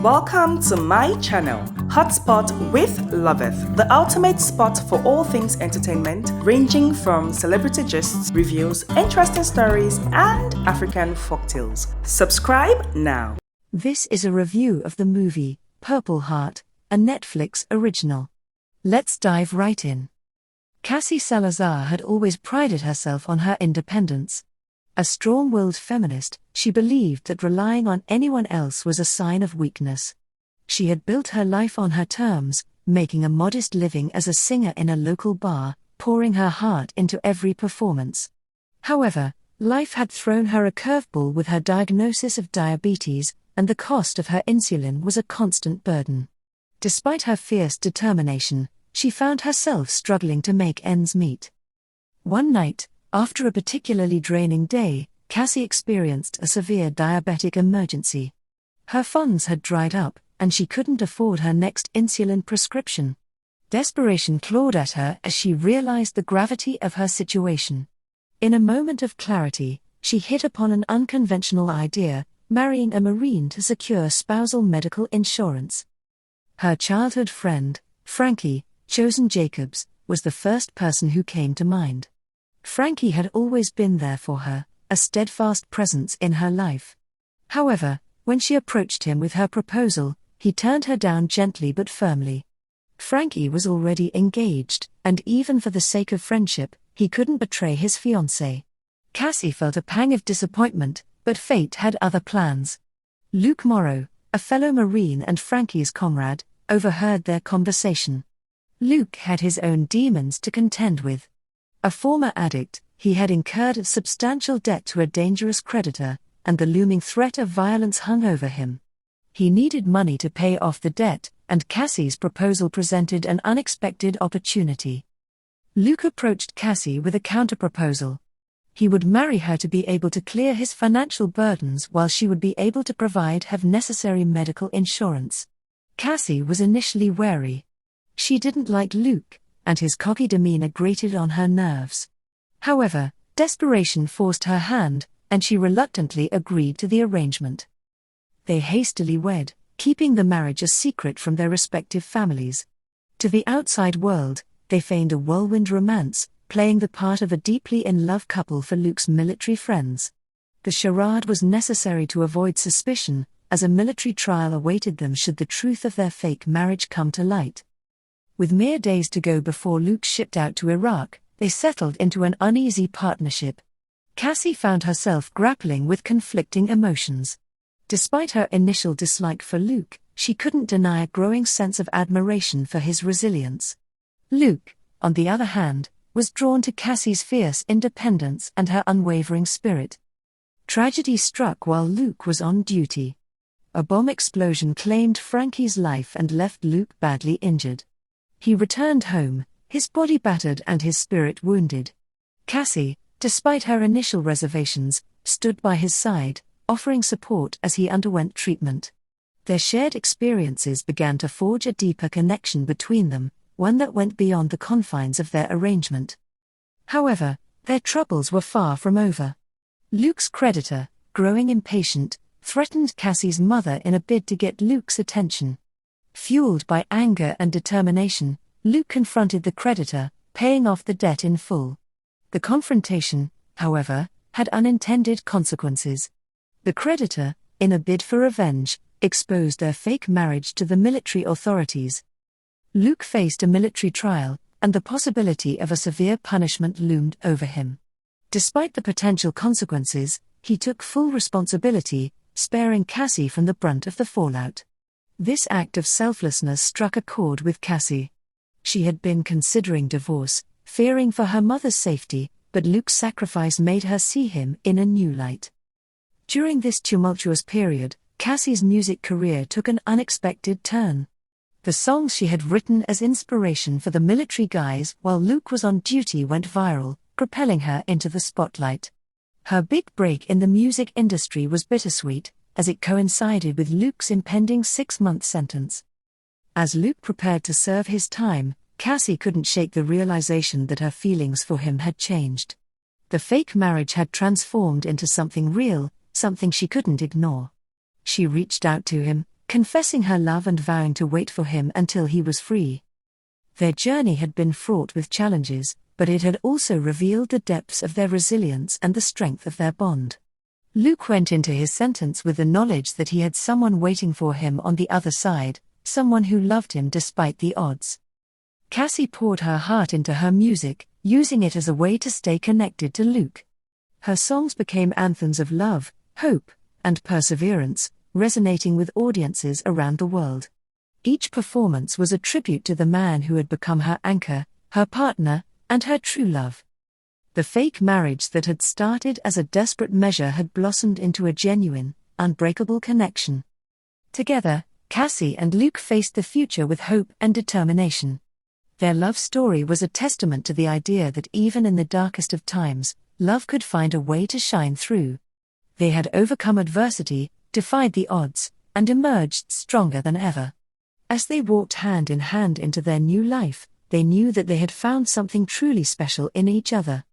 Welcome to my channel, Hotspot with Loveth, the ultimate spot for all things entertainment, ranging from celebrity gists, reviews, interesting stories, and African folktales. Subscribe now. This is a review of the movie Purple Heart, a Netflix original. Let's dive right in. Cassie Salazar had always prided herself on her independence. A strong-willed feminist, she believed that relying on anyone else was a sign of weakness. She had built her life on her terms, making a modest living as a singer in a local bar, pouring her heart into every performance. However, life had thrown her a curveball with her diagnosis of diabetes, and the cost of her insulin was a constant burden. Despite her fierce determination, she found herself struggling to make ends meet. One night, after a particularly draining day, Cassie experienced a severe diabetic emergency. Her funds had dried up, and she couldn't afford her next insulin prescription. Desperation clawed at her as she realized the gravity of her situation. In a moment of clarity, she hit upon an unconventional idea: marrying a Marine to secure spousal medical insurance. Her childhood friend, Frankie, chosen Jacobs, was the first person who came to mind. Frankie had always been there for her, a steadfast presence in her life. However, when she approached him with her proposal, he turned her down gently but firmly. Frankie was already engaged, and even for the sake of friendship, he couldn't betray his fiancée. Cassie felt a pang of disappointment, but fate had other plans. Luke Morrow, a fellow Marine and Frankie's comrade, overheard their conversation. Luke had his own demons to contend with. A former addict, he had incurred a substantial debt to a dangerous creditor, and the looming threat of violence hung over him. He needed money to pay off the debt, and Cassie's proposal presented an unexpected opportunity. Luke approached Cassie with a counterproposal. He would marry her to be able to clear his financial burdens while she would be able to provide her necessary medical insurance. Cassie was initially wary. She didn't like Luke, and his cocky demeanor grated on her nerves. However, desperation forced her hand, and she reluctantly agreed to the arrangement. They hastily wed, keeping the marriage a secret from their respective families. To the outside world, they feigned a whirlwind romance, playing the part of a deeply in love couple for Luke's military friends. The charade was necessary to avoid suspicion, as a military trial awaited them should the truth of their fake marriage come to light. With mere days to go before Luke shipped out to Iraq, they settled into an uneasy partnership. Cassie found herself grappling with conflicting emotions. Despite her initial dislike for Luke, she couldn't deny a growing sense of admiration for his resilience. Luke, on the other hand, was drawn to Cassie's fierce independence and her unwavering spirit. Tragedy struck while Luke was on duty. A bomb explosion claimed Frankie's life and left Luke badly injured. He returned home, his body battered and his spirit wounded. Cassie, despite her initial reservations, stood by his side, offering support as he underwent treatment. Their shared experiences began to forge a deeper connection between them, one that went beyond the confines of their arrangement. However, their troubles were far from over. Luke's creditor, growing impatient, threatened Cassie's mother in a bid to get Luke's attention. Fueled by anger and determination, Luke confronted the creditor, paying off the debt in full. The confrontation, however, had unintended consequences. The creditor, in a bid for revenge, exposed their fake marriage to the military authorities. Luke faced a military trial, and the possibility of a severe punishment loomed over him. Despite the potential consequences, he took full responsibility, sparing Cassie from the brunt of the fallout. This act of selflessness struck a chord with Cassie. She had been considering divorce, fearing for her mother's safety, but Luke's sacrifice made her see him in a new light. During this tumultuous period, Cassie's music career took an unexpected turn. The songs she had written as inspiration for the military guys while Luke was on duty went viral, propelling her into the spotlight. Her big break in the music industry was bittersweet, as it coincided with Luke's impending 6-month sentence. As Luke prepared to serve his time, Cassie couldn't shake the realization that her feelings for him had changed. The fake marriage had transformed into something real, something she couldn't ignore. She reached out to him, confessing her love and vowing to wait for him until he was free. Their journey had been fraught with challenges, but it had also revealed the depths of their resilience and the strength of their bond. Luke went into his sentence with the knowledge that he had someone waiting for him on the other side, someone who loved him despite the odds. Cassie poured her heart into her music, using it as a way to stay connected to Luke. Her songs became anthems of love, hope, and perseverance, resonating with audiences around the world. Each performance was a tribute to the man who had become her anchor, her partner, and her true love. The fake marriage that had started as a desperate measure had blossomed into a genuine, unbreakable connection. Together, Cassie and Luke faced the future with hope and determination. Their love story was a testament to the idea that even in the darkest of times, love could find a way to shine through. They had overcome adversity, defied the odds, and emerged stronger than ever. As they walked hand in hand into their new life, they knew that they had found something truly special in each other.